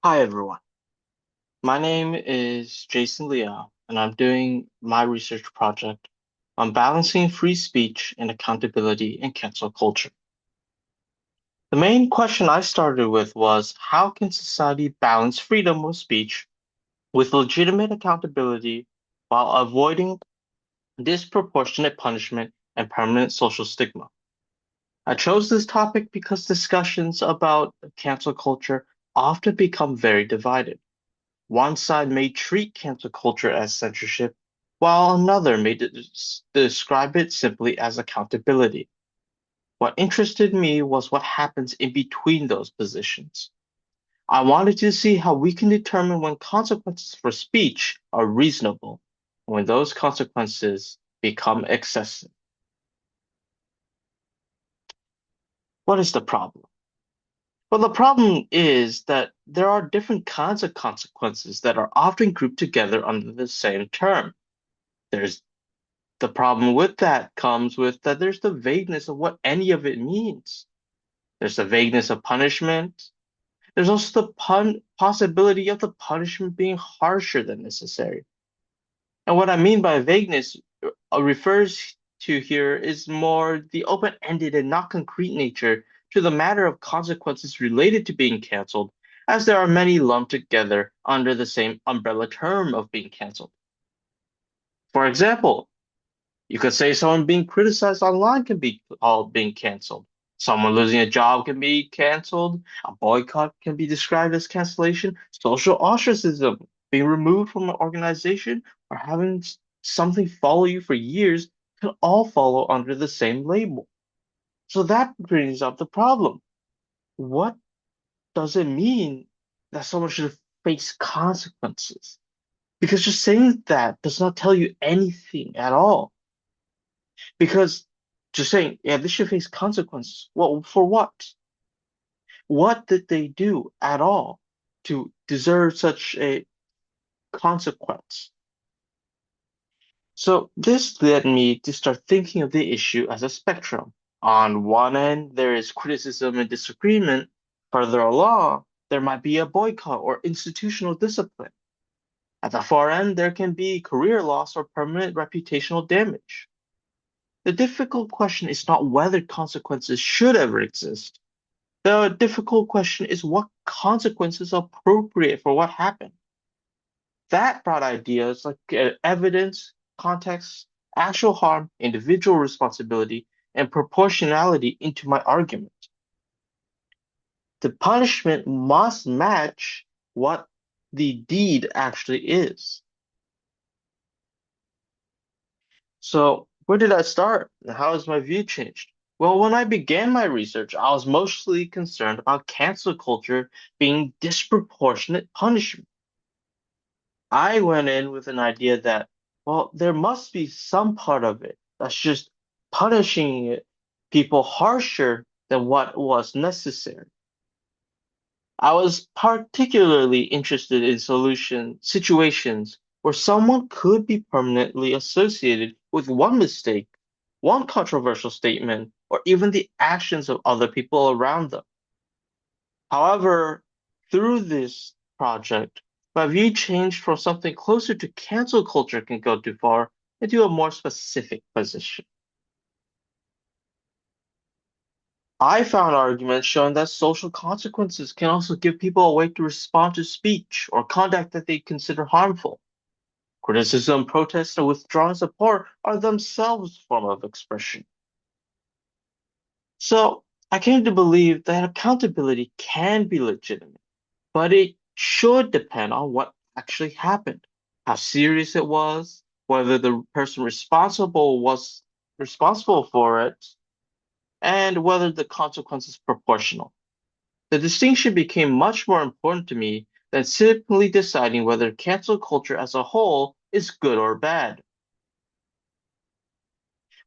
Hi everyone. My name is Jason Liao, and I'm doing my research project on balancing free speech and accountability in cancel culture. The main question I started with was how can society balance freedom of speech with legitimate accountability while avoiding disproportionate punishment and permanent social stigma? I chose this topic because discussions about cancel culture often become very divided. One side may treat cancel culture as censorship, while another may describe it simply as accountability. What interested me was what happens in between those positions. I wanted to see how we can determine when consequences for speech are reasonable and when those consequences become excessive. What is the problem? Well, the problem is that there are different kinds of consequences that are often grouped together under the same term. There's The problem with that comes with that there's the vagueness of what any of it means. There's the vagueness of punishment. There's also the possibility of the punishment being harsher than necessary. And what I mean by vagueness refers to here is more the open-ended and not concrete nature to the matter of consequences related to being canceled, as there are many lumped together under the same umbrella term of being canceled. For example, you could say someone being criticized online can be called being canceled. Someone losing a job can be canceled. A boycott can be described as cancellation. Social ostracism, being removed from an organization, or having something follow you for years can all follow under the same label. So that brings up the problem. What does it mean that someone should face consequences? Because just saying that does not tell you anything at all. Because just saying, yeah, this should face consequences. Well, for what? What did they do at all to deserve such a consequence? So this led me to start thinking of the issue as a spectrum. On one end, there is criticism and disagreement. Further along, there might be a boycott or institutional discipline. At the far end, there can be career loss or permanent reputational damage. The difficult question is not whether consequences should ever exist. The difficult question is what consequences are appropriate for what happened. That brought ideas like evidence, context, actual harm, individual responsibility, and proportionality into my argument. The punishment must match what the deed actually is. So, where did I start? And how has my view changed? Well, when I began my research, I was mostly concerned about cancel culture being disproportionate punishment. I went in with an idea that, well, there must be some part of it that's just punishing people harsher than what was necessary. I was particularly interested in situations where someone could be permanently associated with one mistake, one controversial statement, or even the actions of other people around them. However, through this project, my view changed from something closer to cancel culture can go too far into a more specific position. I found arguments showing that social consequences can also give people a way to respond to speech or conduct that they consider harmful. Criticism, protest, and withdrawing support are themselves form of expression. So I came to believe that accountability can be legitimate, but it should depend on what actually happened, how serious it was, whether the person responsible was responsible for it, and whether the consequence is proportional. The distinction became much more important to me than simply deciding whether cancel culture as a whole is good or bad.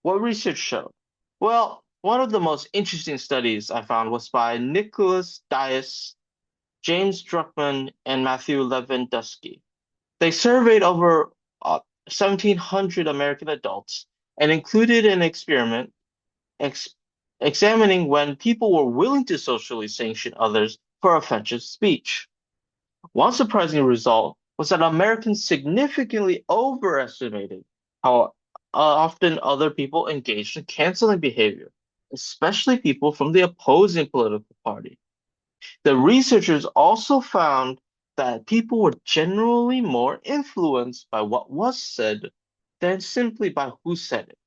What research showed? Well, one of the most interesting studies I found was by Nicholas Dias, James Druckmann, and Matthew Lewandowski. They surveyed over 1,700 American adults and included an experiment ex examining when people were willing to socially sanction others for offensive speech. One surprising result was that Americans significantly overestimated how often other people engaged in canceling behavior, especially people from the opposing political party. The researchers also found that people were generally more influenced by what was said than simply by who said it.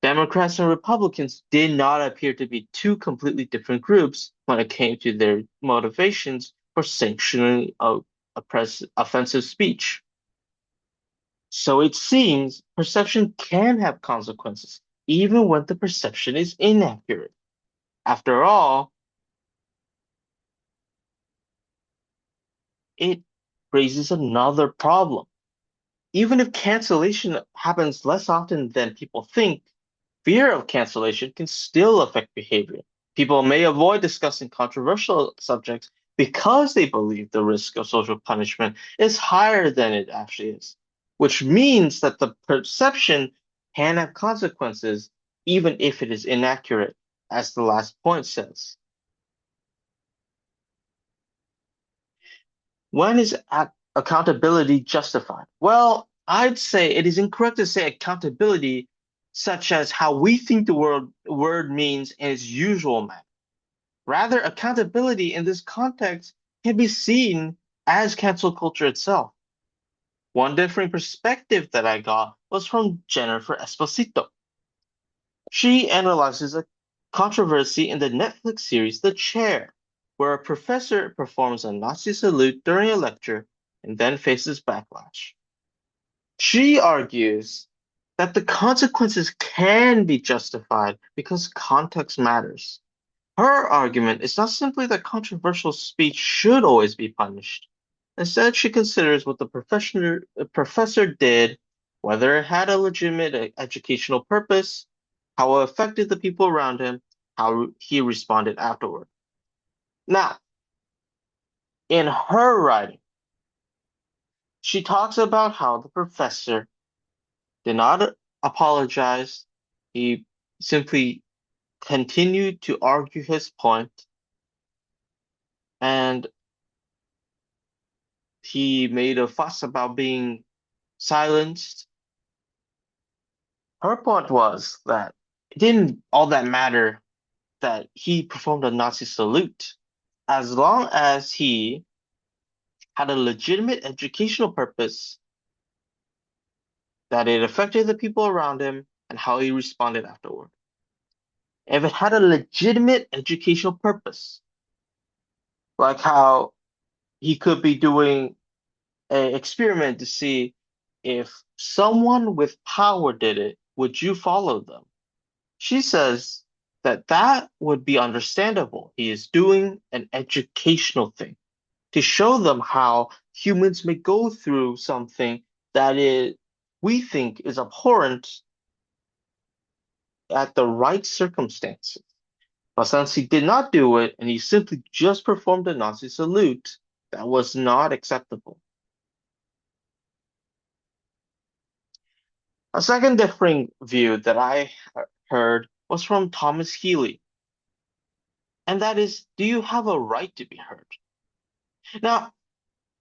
Democrats and Republicans did not appear to be two completely different groups when it came to their motivations for sanctioning offensive speech. So it seems perception can have consequences, even when the perception is inaccurate. After all, it raises another problem. Even if cancellation happens less often than people think, fear of cancellation can still affect behavior. People may avoid discussing controversial subjects because they believe the risk of social punishment is higher than it actually is, which means that the perception can have consequences even if it is inaccurate, as the last point says. When is accountability justified? Well, I'd say it is incorrect to say accountability such as how we think the word means in its usual manner. Rather, accountability in this context can be seen as cancel culture itself. One differing perspective that I got was from Jennifer Esposito. She analyzes a controversy in the Netflix series The Chair, where a professor performs a Nazi salute during a lecture and then faces backlash. She argues that the consequences can be justified because context matters. Her argument is not simply that controversial speech should always be punished. Instead, she considers what the professor did, whether it had a legitimate educational purpose, how it affected the people around him, how he responded afterward. Now, in her writing, she talks about how the professor did not apologize. He simply continued to argue his point, and he made a fuss about being silenced. Her point was that it didn't all that matter that he performed a Nazi salute, as long as he had a legitimate educational purpose, that it affected the people around him, and how he responded afterward. If it had a legitimate educational purpose, like how he could be doing an experiment to see if someone with power did it, would you follow them? She says that that would be understandable. He is doing an educational thing to show them how humans may go through something that is, we think is abhorrent at the right circumstances. But since he did not do it and he simply just performed a Nazi salute, that was not acceptable. A second differing view that I heard was from Thomas Healy, and that is, do you have a right to be heard? Now,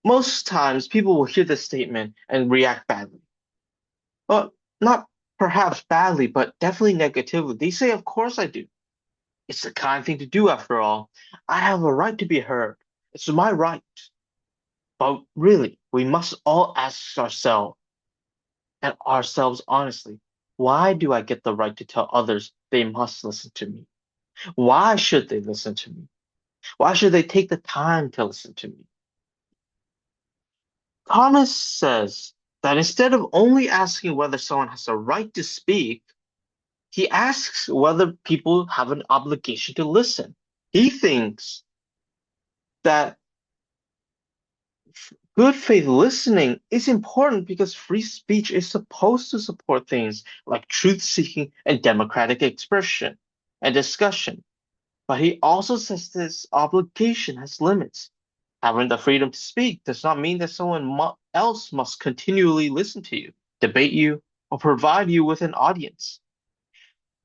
most times people will hear this statement and react badly. Well, not perhaps badly, but definitely negatively. They say, of course I do. It's the kind thing to do after all. I have a right to be heard. It's my right. But really, we must all ask ourselves honestly, why do I get the right to tell others they must listen to me? Why should they listen to me? Why should they take the time to listen to me? Thomas says that instead of only asking whether someone has a right to speak, he asks whether people have an obligation to listen. He thinks that good faith listening is important because free speech is supposed to support things like truth seeking and democratic expression and discussion. But he also says this obligation has limits. Having the freedom to speak does not mean that someone else must continually listen to you, debate you, or provide you with an audience.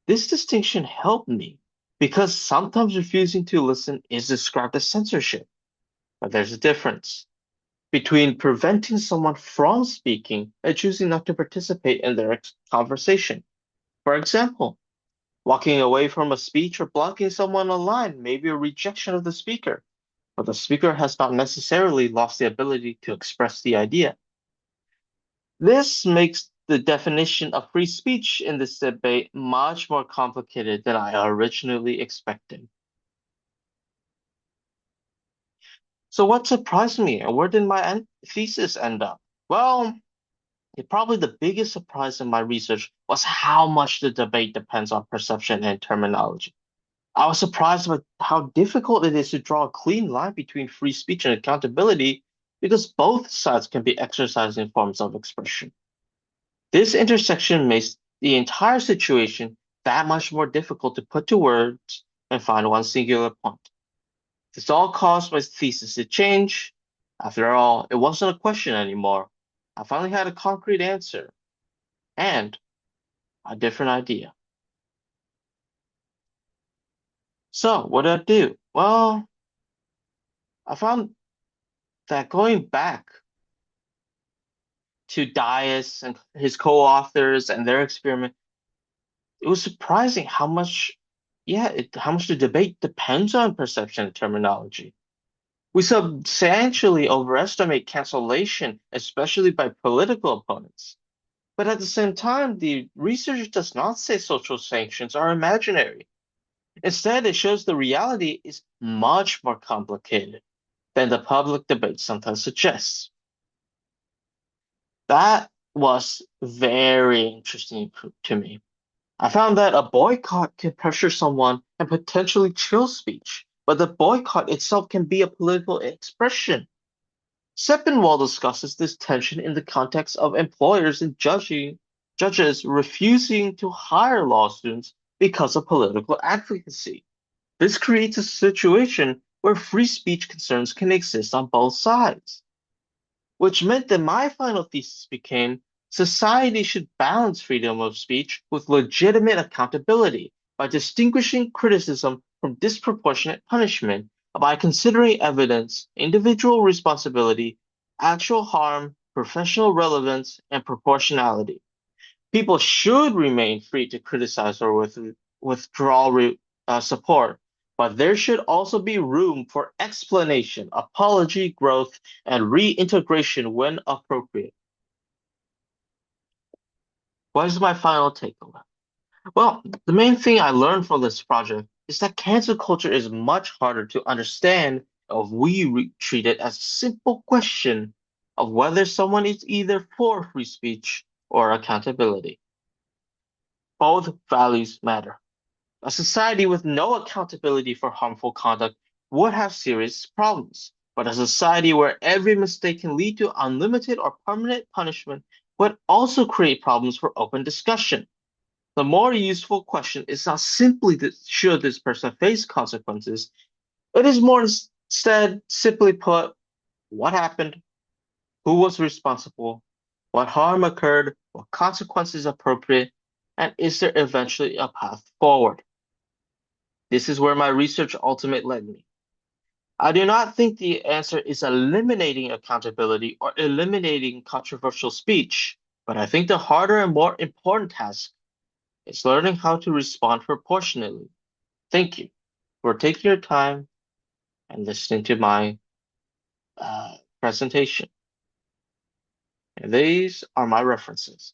This distinction helped me because sometimes refusing to listen is described as censorship. But there's a difference between preventing someone from speaking and choosing not to participate in their conversation. For example, walking away from a speech or blocking someone online may be a rejection of the speaker, but the speaker has not necessarily lost the ability to express the idea. This makes the definition of free speech in this debate much more complicated than I originally expected. So, what surprised me, and where did my thesis end up? Well, probably the biggest surprise in my research was how much the debate depends on perception and terminology. I was surprised by how difficult it is to draw a clean line between free speech and accountability because both sides can be exercising forms of expression. This intersection makes the entire situation that much more difficult to put to words and find one singular point. This all caused my thesis to change. After all, it wasn't a question anymore. I finally had a concrete answer and a different idea. So, what did I do? Well, I found that going back to Dias and his co-authors and their experiment, it was surprising how much, how much the debate depends on perception and terminology. We substantially overestimate cancellation, especially by political opponents. But at the same time, the research does not say social sanctions are imaginary. Instead, it shows the reality is much more complicated than the public debate sometimes suggests. That was very interesting to me. I found that a boycott can pressure someone and potentially chill speech, but the boycott itself can be a political expression. Sepinwall discusses this tension in the context of employers and judges refusing to hire law students because of political advocacy. This creates a situation where free speech concerns can exist on both sides, which meant that my final thesis became society should balance freedom of speech with legitimate accountability by distinguishing criticism from disproportionate punishment, by considering evidence, individual responsibility, actual harm, professional relevance, and proportionality. People should remain free to criticize or withdraw support, but there should also be room for explanation, apology, growth, and reintegration when appropriate. What is my final takeaway? Well, the main thing I learned from this project is that cancel culture is much harder to understand if we treat it as a simple question of whether someone is either for free speech or accountability. Both values matter. A society with no accountability for harmful conduct would have serious problems, but a society where every mistake can lead to unlimited or permanent punishment would also create problems for open discussion. The more useful question is not simply that should this person face consequences, it is more instead simply put, what happened, who was responsible, what harm occurred, what consequences appropriate, and is there eventually a path forward? This is where my research ultimately led me. I do not think the answer is eliminating accountability or eliminating controversial speech, but I think the harder and more important task is learning how to respond proportionately. Thank you for taking your time and listening to my presentation. And these are my references.